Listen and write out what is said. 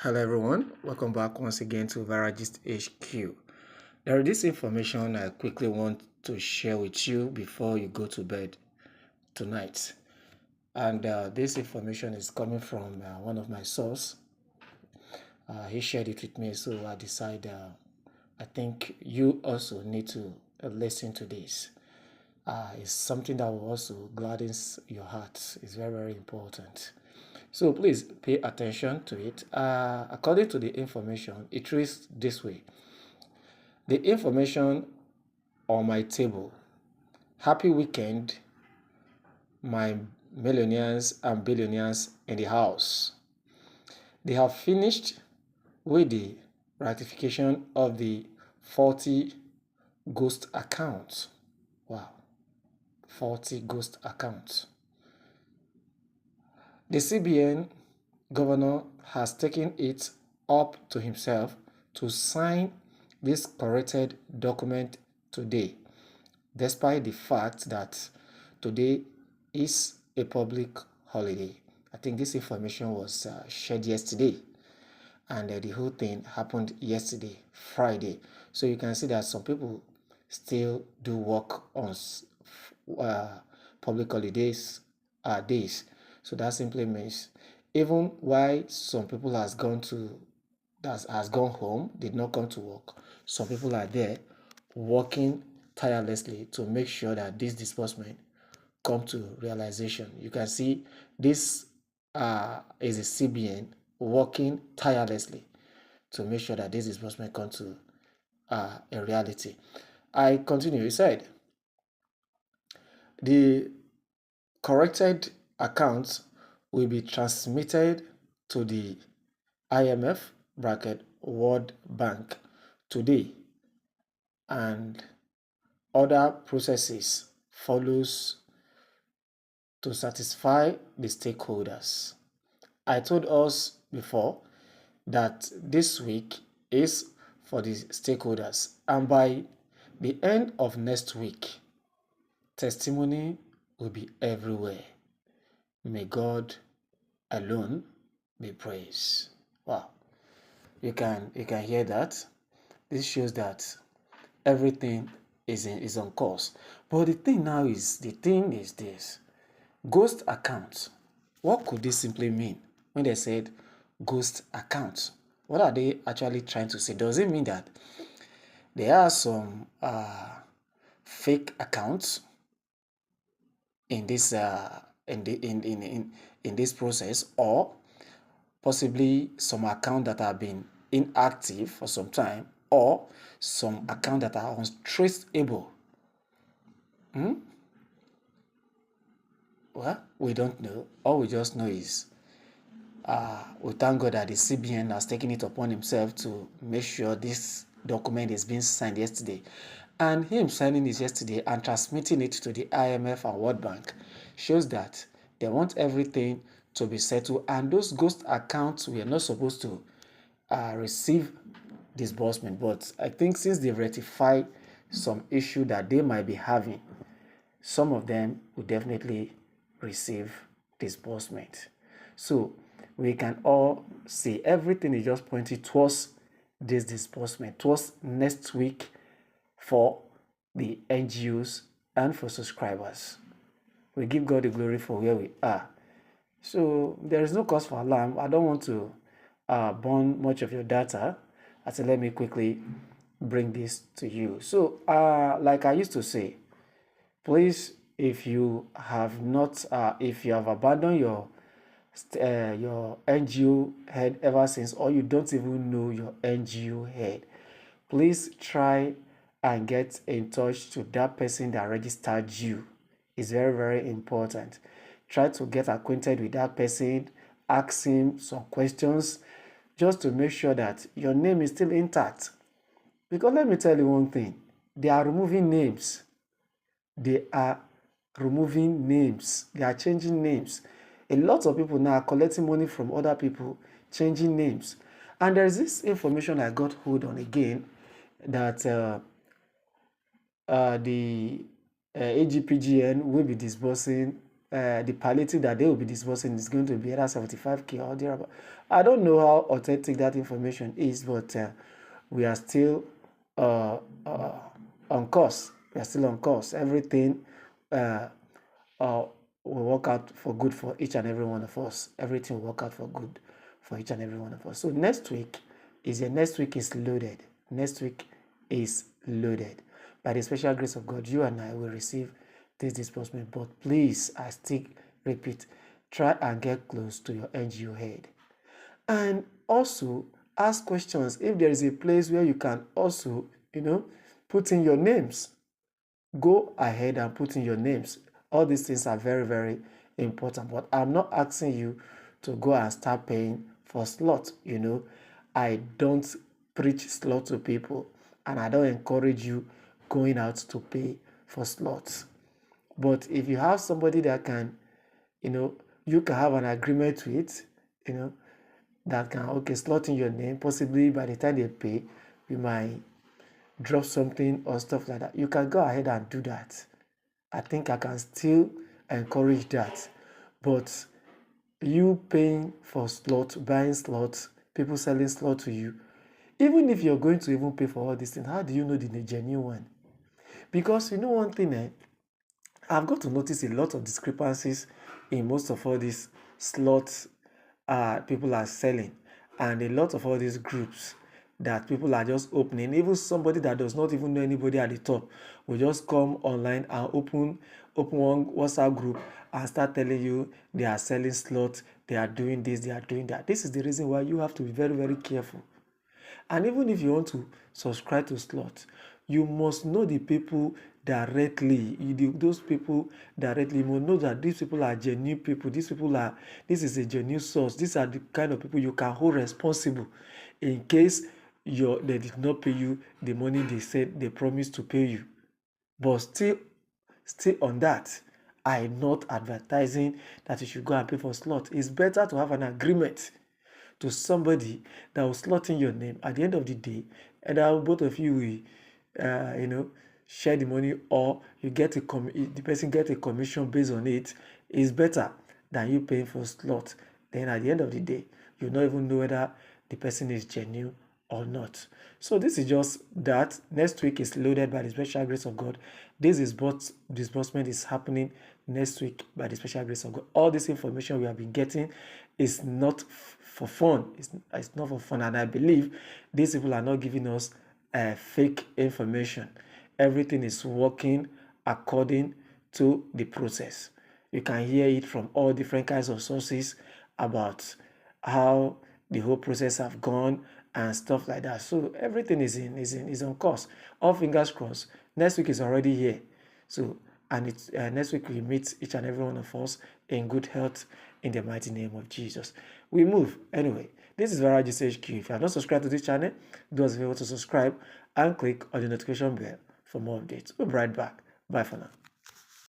Hello everyone, welcome back once again to Viragist HQ. There is this information I quickly want to share with you before you go to bed tonight. And this information is coming from one of my sources. He shared it with me, so I decided I think you also need to listen to this. It's something that will also gladdens your heart. It's very, very important. So please pay attention to it. According to the information, it reads this way. The information on my table. Happy weekend, my millionaires and billionaires in the house. They have finished with the ratification of the 40 ghost accounts. Wow, 40 ghost accounts. The CBN governor has taken it up to himself to sign this corrected document today, despite the fact that today is a public holiday. I think this information was shared yesterday, and the whole thing happened yesterday, Friday. So you can see that some people still do work on public holidays days. So that simply means even while some people has gone home, did not come to work, some people are there working tirelessly to make sure that this disbursement come to realization. You can see this is a CBN working tirelessly to make sure that this disbursement come to a reality. I continue. He said the corrected accounts will be transmitted to the IMF World Bank today, and other processes follows to satisfy the stakeholders. I told us before that this week is for the stakeholders, and by the end of next week, testimony will be everywhere. May God alone be praised. Wow. You can hear that. This shows that everything is on course. But the thing is this. Ghost accounts. What could this simply mean when they said ghost accounts? What are they actually trying to say? Does it mean that there are some fake accounts in this in this process, or possibly some accounts that have been inactive for some time, or some accounts that are untraceable? Well, we don't know. All we just know is we thank God that the CBN has taken it upon himself to make sure this document is being signed yesterday. And him signing it yesterday and transmitting it to the IMF and World Bank shows that they want everything to be settled, and those ghost accounts were not supposed to receive disbursement. But I think since they've rectified some issue that they might be having, some of them will definitely receive disbursement. So we can all see everything is just pointing towards this disbursement, towards next week for the NGOs and for subscribers. We give God the glory for where we are. So there is no cause for alarm. I don't want to burn much of your data. I said, let me quickly bring this to you. So like I used to say, please, if you have not, if you have abandoned your NGO head ever since, or you don't even know your NGO head, please try and get in touch to that person that registered you. It's very, very important. Try to get acquainted with that person, ask him some questions, just to make sure that your name is still intact. Because let me tell you one thing, they are removing names. They are removing names. They are changing names. A lot of people now are collecting money from other people, changing names. And there's this information I got hold on again, that the AGPGN will be disbursing the palliative that they will be disbursing is going to be either 75K or thereabout. I don't know how authentic that information is, but we are still on course. We are still on course. Everything will work out for good for each and every one of us. Everything will work out for good for each and every one of us. So next week is loaded. Next week is loaded. By the special grace of God, you and I will receive this disbursement. But please, I still repeat, try and get close to your NGO head. And also ask questions. If there is a place where you can also, put in your names, go ahead and put in your names. All these things are very, very important. But I'm not asking you to go and start paying for slot. I don't preach slot to people, and I don't encourage you going out to pay for slots. But if you have somebody that can, you can have an agreement with, that can, slot in your name, possibly by the time they pay, you might drop something or stuff like that. You can go ahead and do that. I think I can still encourage that. But you paying for slot, buying slots, people selling slot to you, even if you're going to even pay for all these things, how do you know the genuine one? Because one thing, I've got to notice a lot of discrepancies in most of all these slots people are selling, and a lot of all these groups that people are just opening. Even somebody that does not even know anybody at the top will just come online and open one WhatsApp group and start telling you they are selling slots, they are doing this, they are doing that. This is the reason why you have to be very, very careful. And even if you want to subscribe to slots, you must know the people directly. Those people directly, you must know that these people are genuine people. This is a genuine source. These are the kind of people you can hold responsible in case they did not pay you the money they said they promised to pay you. But still on that, I'm not advertising that you should go and pay for slot. It's better to have an agreement to somebody that will slot in your name. At the end of the day, either both of you will, share the money, or you get the person get a commission based on it. Is better than you paying for slot. Then at the end of the day, you not even know whether the person is genuine or not. So this is just that. Next week is loaded by the special grace of God. This disbursement is happening next week by the special grace of God. All this information we have been getting is not for fun. It's not for fun, and I believe these people are not giving us fake information. Everything is working according to the process. You can hear it from all different kinds of sources about how the whole process have gone and stuff like that. So everything is on course. All fingers crossed. Next week is already here. So, and it's next week we meet each and every one of us in good health in the mighty name of Jesus. We move. Anyway, this is Varagis HQ. If you have not subscribed to this channel, do us a favor to subscribe and click on the notification bell for more updates. We'll be right back. Bye for now.